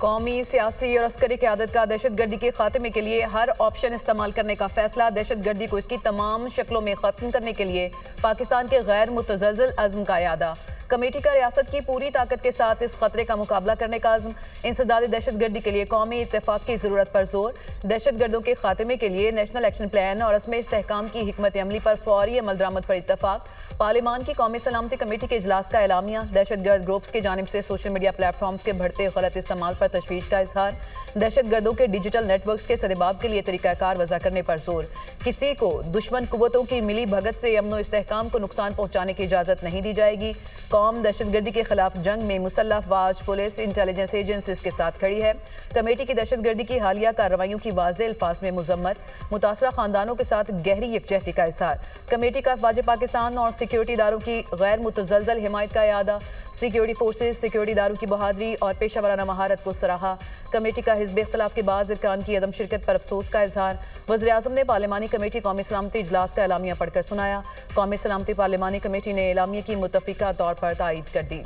कौमी, सियासी और अस्करी क़यादत का दहशत गर्दी के खात्मे के लिए हर ऑप्शन इस्तेमाल करने का फैसला। दहशत गर्दी को इसकी तमाम शक्लों में ख़त्म करने के लिए पाकिस्तान के गैर मुतज़लज़ल अज़्म का इरादा। कमेटी का रियासत की पूरी ताकत के साथ इस खतरे का मुकाबला करने का अज़्म। इंसदादी दहशत गर्दी के लिए कौमी इत्तेफाक की ज़रूरत पर जोर। दहशत गर्दों के खात्मे के लिए नेशनल एक्शन प्लान और असमे इस्तेहकाम की हिकमत अमली पर फौरी अमल दरामद पर इत्तफाक। पार्लिमान की कौमी सलामती कमेटी के इजलास का एलामिया। दहशत गर्द ग्रुप्स की जानिब से सोशल मीडिया प्लेटफॉर्म्स के बढ़ते गलत इस्तेमाल पर तशवीश का इजहार। दहशत गर्दों के डिजिटल नेटवर्क्स के सदेबाब के लिए तरीकाकार वज़ा करने पर जोर। किसी को दुश्मन कुव्वतों की मिली भगत से अमन इस्तेहकाम को नुकसान पहुंचाने की इजाज़त नहीं दी जाएगी। कौम दहशत गर्दी के खिलाफ जंग में मुसल्लह अफवाज, पुलिस, इंटेलिजेंस एजेंसीज के साथ खड़ी है। कमेटी की दहशत गर्दी की हालिया कार्रवाइयों की वाज़ेह अल्फाज में मुजम्मत। मुतासरा खानदानों के साथ गहरी यकजहती का इजहार। कमेटी का अफवाज पाकिस्तान और सिक्योरिटी इदारों की गैर मुतज़लज़ल हिमायत का इरादा। सिक्योरिटी फोर्सेज, सिक्योरिटी इदारों की बहादुरी और पेशा वाराना महारत को सराहा। कमेटी का हिज़्ब इख्तिलाफ के बाद अरकान की अदम शिरकत पर अफसोस का इजहार। वज़ीर आज़म ने पार्लिमानी कमेटी कौमी सलामती इजलास का एलामिया पढ़कर सुनाया। कौमी सलामती पार्लिमानी कमेटी ने एलामिया की मुत्तफ़िका तौर पर तायीद कर दी।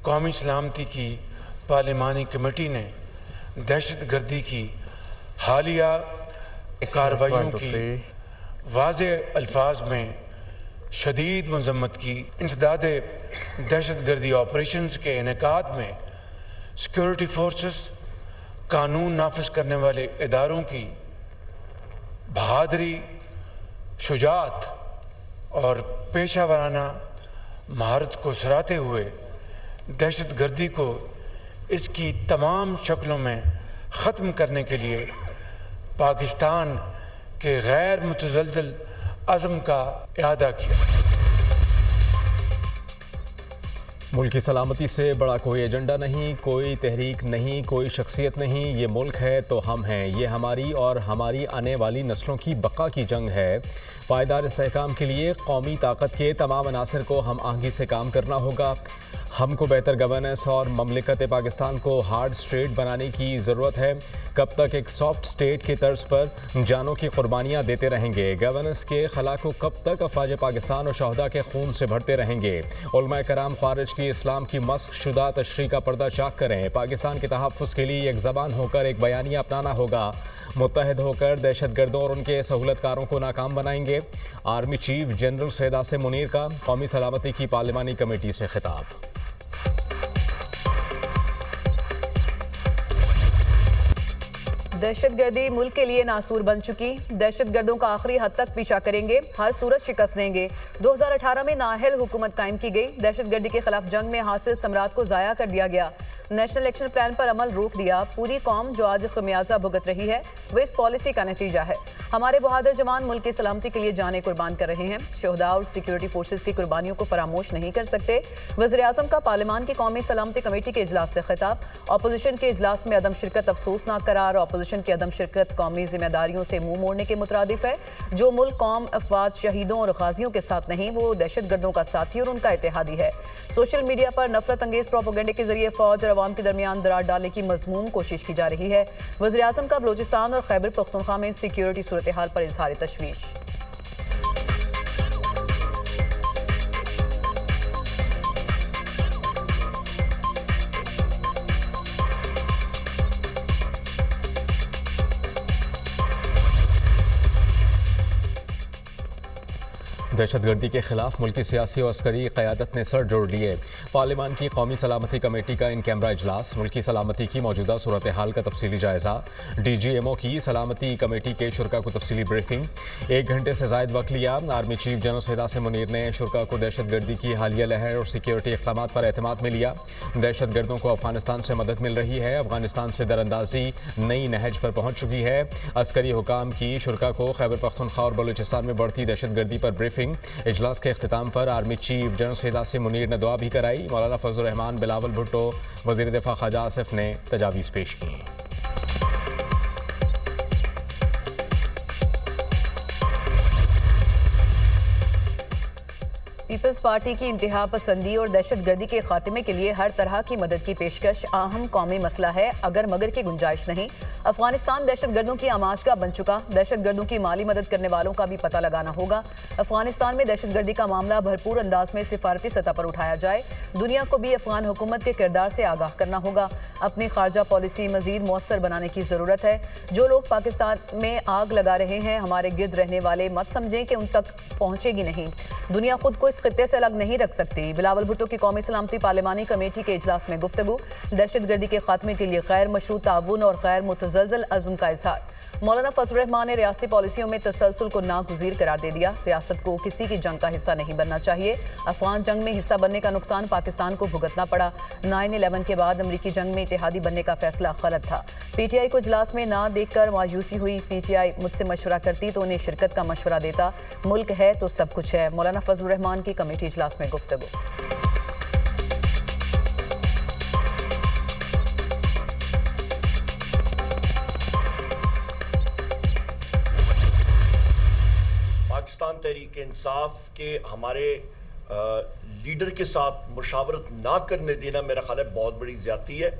कौमी सलामती की पार्लिमानी कमेटी ने दहशत गर्दी की हालिया कार्रवाइयों की वाज़ेह अल्फाज में शदीद मज़म्मत की। इंसदाद दहशत गर्दी ऑपरेशंस के इनेकाद में सिक्योरिटी फोर्सेस, कानून नाफिज करने वाले इदारों की बहादुरी, शुजाअत और पेशा वाराना महारत को सराहते हुए दहशत गर्दी को इसकी तमाम शक्लों में ख़त्म करने के लिए पाकिस्तान के गैर मुतज़लज़ल अज़्म का इरादा किया। मुल्क की सलामती से बड़ा कोई एजेंडा नहीं, कोई तहरीक नहीं, कोई शख्सियत नहीं। ये मुल्क है तो हम हैं। ये हमारी और हमारी आने वाली नस्लों की बका की जंग है। पायदार इस्तेहकाम के लिए कौमी ताकत के तमाम अनासर को हम आहंगी से काम करना होगा। हमको बेहतर गवर्नेंस और ममलिकत पाकिस्तान को हार्ड स्टेट बनाने की ज़रूरत है। कब तक एक सॉफ्ट स्टेट की तर्ज पर जानों की कुर्बानियाँ देते रहेंगे? गवर्नेंस के खला को कब तक अफवाज पाकिस्तान और शहदा के खून से भरते रहेंगे? उलमा कराम खारिज की इस्लाम की मस्ख शुदा तशरीह का पर्दा चाक करें। पाकिस्तान के तहफ़्फ़ुज़ के लिए एक ज़बान होकर एक बयानिया अपनाना होगा। मुत्तहिद होकर दहशत गर्दों और उनके सहूलतकारों को नाकाम बनाएंगे। Army chief general Syed Asim Munir का कौमी सलामती की पार्लिमानी कमेटी से खिताब। दहशत गर्दी मुल्क के लिए नासूर बन चुकी। दहशत गर्दों का आखिरी हद तक पीछा करेंगे, हर सूरत शिकस्त देंगे। 2018 में नाअहल हुकूमत कायम की गई। दहशत गर्दी के खिलाफ जंग में हासिल समरात को ज़ाया कर दिया गया। नेशनल एक्शन प्लान पर अमल रोक दिया। पूरी कौम जो आज खमियाजा भुगत रही है वह इस पॉलिसी का नतीजा है। हमारे बहादुर जवान मुल्क की सलामती के लिए जानें कुर्बान कर रहे हैं। शहदा और सिक्योरिटी फोर्सेज की कुर्बानियों को फरामोश नहीं कर सकते। वज़ीर आज़म का पार्लिमान की कौमी सलामती कमेटी के इजलास से खिताब। अपोजिशन के इजलास में अदम शिरकत अफसोसनाक करार। अपोजिशन की अदम शिरकत कौमी जिम्मेदारियों से मुंह मोड़ने के मुतरादिफ है। जो मुल्क कौम, अफवाज, शहीदों और गाजियों के साथ नहीं, वो दहशत गर्दों का साथी और उनका इत्तेहादी है। सोशल मीडिया पर नफरत अंगेज प्रोपेगेंडे के जरिए फौज और अवाम के दरमियान दरार डालने की मजमूम कोशिश की जा रही है। वज़ीर आज़म का बलूचिस्तान और खैबर पख्तूनख्वा में सिक्योरिटी सूरत हाल पर इजहार तशवीश। दहशत गर्दी के खिलाफ मुल्की सियासी और अस्करी क़यादत ने सर जोड़ लिए। पार्लिमान की कौमी सलामती कमेटी का इन कैमरा इजलास। मुल्की सलामती की मौजूदा सूरत हाल का तफसीली जायज़ा। DGMO की सलामती कमेटी के शुरा को तफसीली ब्रीफिंग। 1 घंटे से ज़ायद वक्त लिया। Army chief general Syed Asim Munir ने शुरा को दहशत गर्दी की हालिया लहर और सिक्योरिटी इक़दाम पर एतमाद में लिया। दहशत गर्दों को अफगानिस्तान से मदद मिल रही है। अफगानिस्तान से दरअंदाजी नई नहज पर पहुँच चुकी है। अस्करी हुकाम की शुरा को खैबर पख्तूनख्वा और बलूचिस्तान में बढ़ती दहशत गर्दी पर ब्रीफिंग। इजलास के इख्तिताम पर army chief general Syed Asim Munir ने दुआ भी कराई। मौलाना फजल रहमान, बिलावल भुट्टो, वज़ीर दिफा ख्वाजा आसिफ ने तजावीज़ पेश की। पीपल्स पार्टी की इंतहा पसंदी और दहशतगर्दी के खात्मे के लिए हर तरह की मदद की पेशकश अहम कौमी मसला है, अगर मगर की गुंजाइश नहीं। अफगानिस्तान दहशतगर्दों की आमाज का बन चुका, दहशतगर्दों की माली मदद करने वालों का भी पता लगाना होगा। अफगानिस्तान में दहशतगर्दी का मामला भरपूर अंदाज में सिफारती सतह पर उठाया जाए। दुनिया को भी अफगान हुकूमत के किरदार से आगाह करना होगा। अपनी खारजा पॉलिसी मजीद मौसर बनाने की जरूरत है। जो लोग पाकिस्तान में आग लगा रहे हैं, हमारे गिर्द रहने वाले मत समझें कि उन तक पहुंचेगी नहीं। दुनिया खुद को इस खित्ते से अलग नहीं रख सकती। बिलावल भुट्टो की कौमी सलामती पार्लिमानी कमेटी के इजलास में गुफ्तगू, दहशतगर्दी के खात्मे के लिए गैर मशरूत ताउन और गैर मुतज़लज़ल अज़्म का इज़हार। मौलाना फजलुर रहमान ने रियासती पॉलिसियों में तसलसल को नागुज़ीर करार दे दिया। रियासत को किसी की जंग का हिस्सा नहीं बनना चाहिए। अफगान जंग में हिस्सा बनने का नुकसान पाकिस्तान को भुगतना पड़ा। 9/11 के बाद अमरीकी जंग में इत्तेहादी बनने का फैसला गलत था। PTI को इजलास में ना देखकर मायूसी हुई। PTI मुझसे मशवरा करती तो उन्हें शिरकत का मशवरा देता। मुल्क है तो सब कुछ है। मौलाना फजलुर रहमान की कमेटी इजलास में गुफ्तगू। पाकिस्तान तहरीक इंसाफ के हमारे लीडर के साथ मुशावरत ना करने देना मेरा ख्याल है बहुत बड़ी ज्यादती है।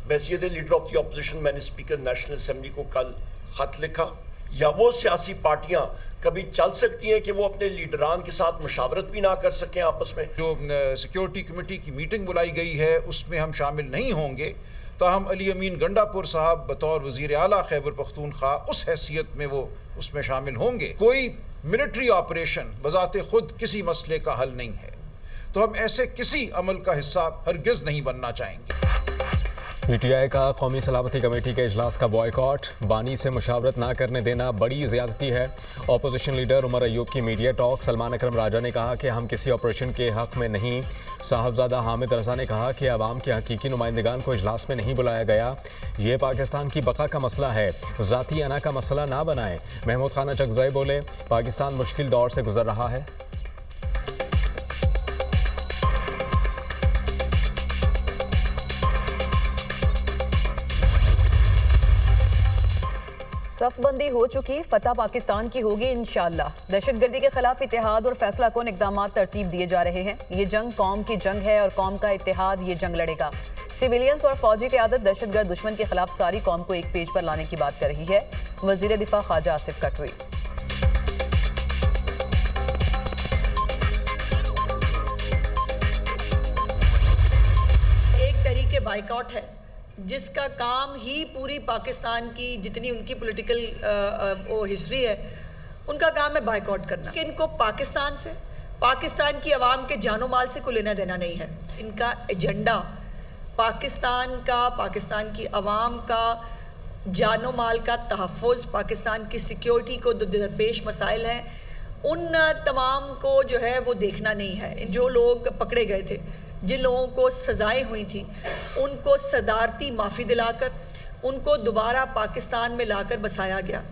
बैसियत लीडर ऑफ द अपोजिशन मैंने स्पीकर नेशनल असेंबली को कल खत लिखा। या वो सियासी पार्टियां कभी चल सकती हैं कि वो अपने लीडरान के साथ मुशावरत भी ना कर सकें आपस में। जो सिक्योरिटी कमेटी की मीटिंग बुलाई गई है उसमें हम शामिल नहीं होंगे, ताहम अली अमीन गंडापुर साहब बतौर वजीर आला खैबर पख्तूनख्वा उस हैसियत में वो उसमें शामिल होंगे। कोई मिलिट्री ऑपरेशन बजाते खुद किसी मसले का हल नहीं है, तो हम ऐसे किसी अमल का हिस्सा हरगिज नहीं बनना चाहेंगे। PTI का कौमी सलामती कमेटी के इजलास का बॉयकॉट, बानी से मुशावरत ना करने देना बड़ी ज़्यादती है। अपोजिशन लीडर उमर अयूब की मीडिया टॉक। सलमान अकरम राजा ने कहा कि हम किसी ऑपरेशन के हक़ में नहीं। साहबजादा हामिद रज़ा ने कहा कि अवाम के हकीकी नुमाइंदगान को इजलास में नहीं बुलाया गया। ये पाकिस्तान की बका का मसला है, ज़ाती अना का मसला ना बनाए। महमूद खान चकज़ई बोले, पाकिस्तान मुश्किल दौर से गुजर रहा है। सफ़बंदी हो चुकी, फतह पाकिस्तान की होगी इंशाअल्लाह। दहशतगर्दी के खिलाफ इत्तेहाद और फैसला कौन इक़दाम तरतीब दिए जा रहे हैं। ये जंग कौम की जंग है और कौम का इत्तेहाद ये जंग लड़ेगा। सिविलियंस और फौजी क़यादत दहशतगर्द दुश्मन के खिलाफ सारी कौम को एक पेज पर लाने की बात कर रही है। वज़ीर दिफा ख्वाजा आसिफ का ट्वीट। एक तरीके बाइकआउट है जिसका काम ही पूरी पाकिस्तान की जितनी उनकी पॉलिटिकल वो हिस्ट्री है, उनका काम है बाइकआउट करना। कि इनको पाकिस्तान से, पाकिस्तान की आवाम के जानो माल से कोई लेना देना नहीं है। इनका एजेंडा पाकिस्तान का, पाकिस्तान की आवाम का जानो माल का तहफ़्फ़ुज़, पाकिस्तान की सिक्योरिटी को दरपेश मसाइल हैं, उन तमाम को जो है वो देखना नहीं है। जो लोग पकड़े गए थे, जिन लोगों को सजाएं हुई थी, उनको सदारती माफ़ी दिलाकर उनको दोबारा पाकिस्तान में लाकर बसाया गया।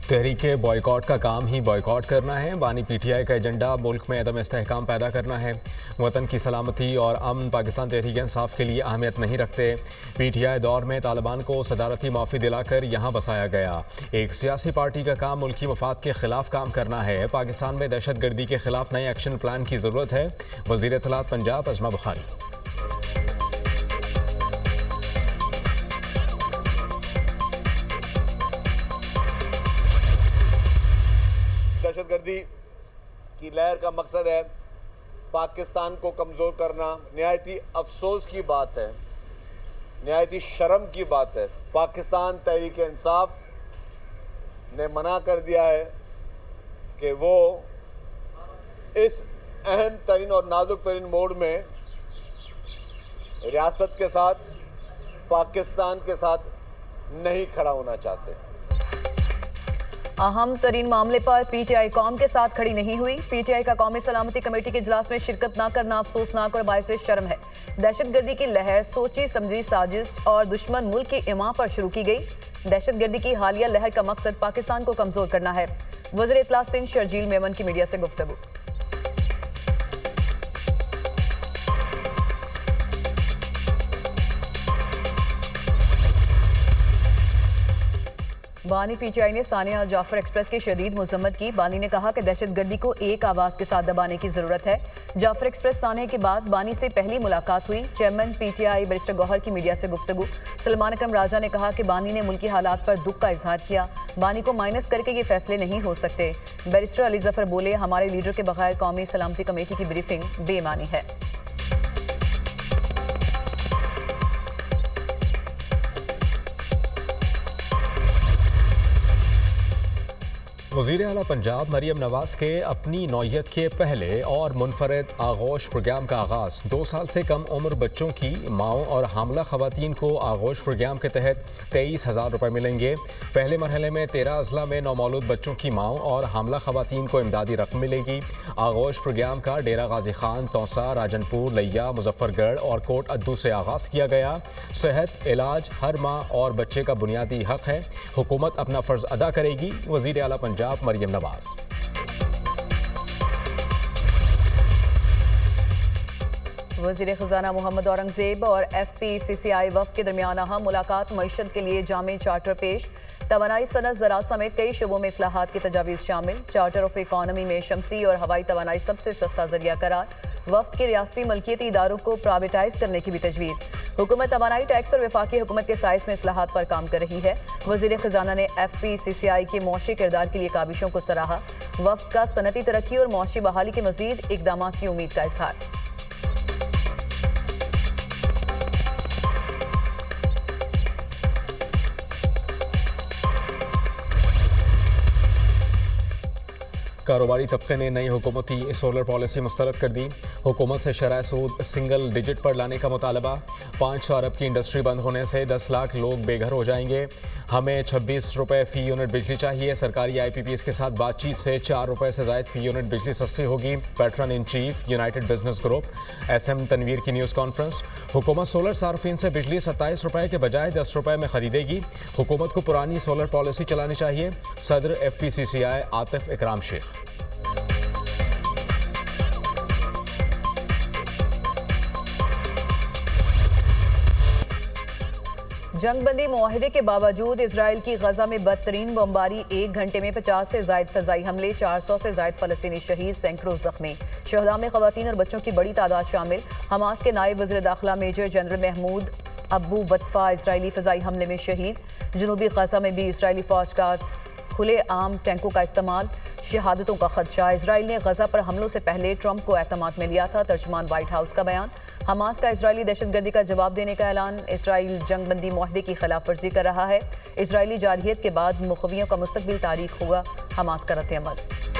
तहरीके बॉयकॉट का काम ही बॉयकॉट करना है। बानी PTI का एजेंडा मुल्क में अदम इस्तेहकाम पैदा करना है। वतन की सलामती और अमन पाकिस्तान तहरीक इंसाफ के लिए अहमियत नहीं रखते। PTI दौर में तालिबान को सदारती माफ़ी दिलाकर यहाँ बसाया गया। एक सियासी पार्टी का काम मुल्की मफाद के खिलाफ काम करना है। पाकिस्तान में दहशत गर्दी के खिलाफ नए एक्शन प्लान की ज़रूरत है। वज़ीर इत्तलात पंजाब अज़मा बुखारी। दहशतगर्दी की लहर का मकसद है पाकिस्तान को कमज़ोर करना। नहायती अफसोस की बात है, नहायती शर्म की बात है, पाकिस्तान तहरीक इंसाफ ने मना कर दिया है कि वो इस अहम तरीन और नाजुक तरीन मोड़ में रियासत के साथ, पाकिस्तान के साथ नहीं खड़ा होना चाहते। अहम तरीन मामले पर PTI कौम के साथ खड़ी नहीं हुई। PTI का कौमी सलामती कमेटी के इजलास में शिरकत न करना अफसोसनाक और बाइस शर्म है। दहशतगर्दी की लहर सोची समझी साजिश और दुश्मन मुल्क की इमा पर शुरू की गई। दहशतगर्दी की हालिया लहर का मकसद पाकिस्तान को कमजोर करना है। वज़ीर इत्तलात सिंध शर्जील मेमन की मीडिया से गुफ्तगू। बानी पीटीआई ने सानिया जाफर एक्सप्रेस की शदीद मजम्मत की। बानी ने कहा कि दहशतगर्दी को एक आवाज़ के साथ दबाने की ज़रूरत है। जाफर एक्सप्रेस सानिया के बाद बानी से पहली मुलाकात हुई। चेयरमैन पीटीआई बैरिस्टर गौहर की मीडिया से गुफ्तगू। सलमान अकरम राजा ने कहा कि बानी ने मुल्की हालात पर दुख का इजहार किया। बानी को माइनस करके ये फैसले नहीं हो सकते। बैरिस्टर अली जफर बोले, हमारे लीडर के बगैर कौमी सलामती कमेटी की ब्रीफिंग बेमानी है। वज़ीर आला पंजाब मरियम नवाज के अपनी नौयत के पहले और मुनफरद आगोश प्रोग्राम का आगाज़। 2 साल से कम उम्र बच्चों की माओं और हामला खवातीन को आगोश प्रोग्राम के तहत 23,000 रुपये मिलेंगे। पहले मरहले में 13 अजला में नौमौलूद बच्चों की माओं और हामला खवातीन को इमदादी रकम मिलेगी। आगोश प्रोग्राम का डेरा गाजी खान, तौसा, राजनपुर, लिया, मुजफ्फरगढ़ और कोट अद्दू से आगाज़ किया गया। सेहत इलाज हर माँ और बच्चे का बुनियादी हक है। हुकूमत अपना फ़र्ज अदा करेगी। वज़ीर आला पंजाब मरियम नवाज। वज़ीर ख़ज़ाना मोहम्मद औरंगज़ेब और FPCCI वफ़द के दरमियान अहम मुलाकात। मईशत के लिए जामे चार्टर पेश। तवानाई सनत ज़राअत समेत कई शोबों में इस्लाहात की तजावीज़ शामिल। चार्टर ऑफ इकॉनमी में शमसी और हवाई तवानाई सबसे सस्ता जरिया करार। वफ़द के रियासती मलकियती इदारों को प्राइवेटाइज करने की भी तजवीज़। हुकूमत तवानाई टैक्स और वफाकी हुकूमत के साइज में इस्लाहात पर काम कर रही है। वज़ीर ख़ज़ाना ने FPCCI के मुआशी किरदार के लिए काबिशों को सराहा। वफ़द का सनती तरक्की और मुआशी बहाली के मज़ीद इक़दाम की उम्मीद का इज़हार। कारोबारी तबके ने नई हुकूमती सोलर पॉलिसी मुस्तरद कर दी। हुकूमत से शरह सूद सिंगल डिजिट पर लाने का मुतालबा। 500 अरब की इंडस्ट्री बंद होने से 10 लाख लोग बेघर हो जाएंगे। हमें 26 रुपये फ़ी यूनिट बिजली चाहिए। सरकारी IPPs के साथ बातचीत से 4 रुपये से ज़ायद फ़ी यूनिट बिजली सस्ती होगी। Patron in chief united business group SM Tanveer की न्यूज़ कॉन्फ्रेंस। हुकूमत सोलर सार्फिन से बिजली 27 रुपये के बजाय 10 रुपये में खरीदेगी। हुकूमत को पुरानी सोलर पॉलिसी चलानी चाहिए। सदर FPCCI आतिफ इकराम शेख। जंगबंदी मुआहिदे के बावजूद इसराइल की गजा में बदतरीन बमबारी। 1 घंटे में 50 से ज़ायद फ़ज़ाई हमले, 400 से ज़ायद फ़लस्तीनी शहीद, सैकड़ों ज़ख्मी। शहदा में ख़वातीन और बच्चों की बड़ी तादाद शामिल। हमास के नायब वज़ीर दाखिला major general Mahmoud Abu Watfa इसराइली फ़ज़ाई हमले में शहीद। जनूबी गजा में भी इसराइली फ़ौज का खुले आम टैंकों का इस्तेमाल, शहादतों का खदशा। इसराइल ने गजा पर हमलों से पहले ट्रंप को एतमाद में लिया था। तर्जुमान व्हाइट हाउस का बयान। हमास का इसराइली दहशतगर्दी का जवाब देने का ऐलान। इसराइल जंगबंदी मुआहदे की खिलाफ वर्जी कर रहा है। इसराइली जारहियत के बाद मुखवियों का मुस्तकबिल तारीख होगा हमास का रद्द अमल।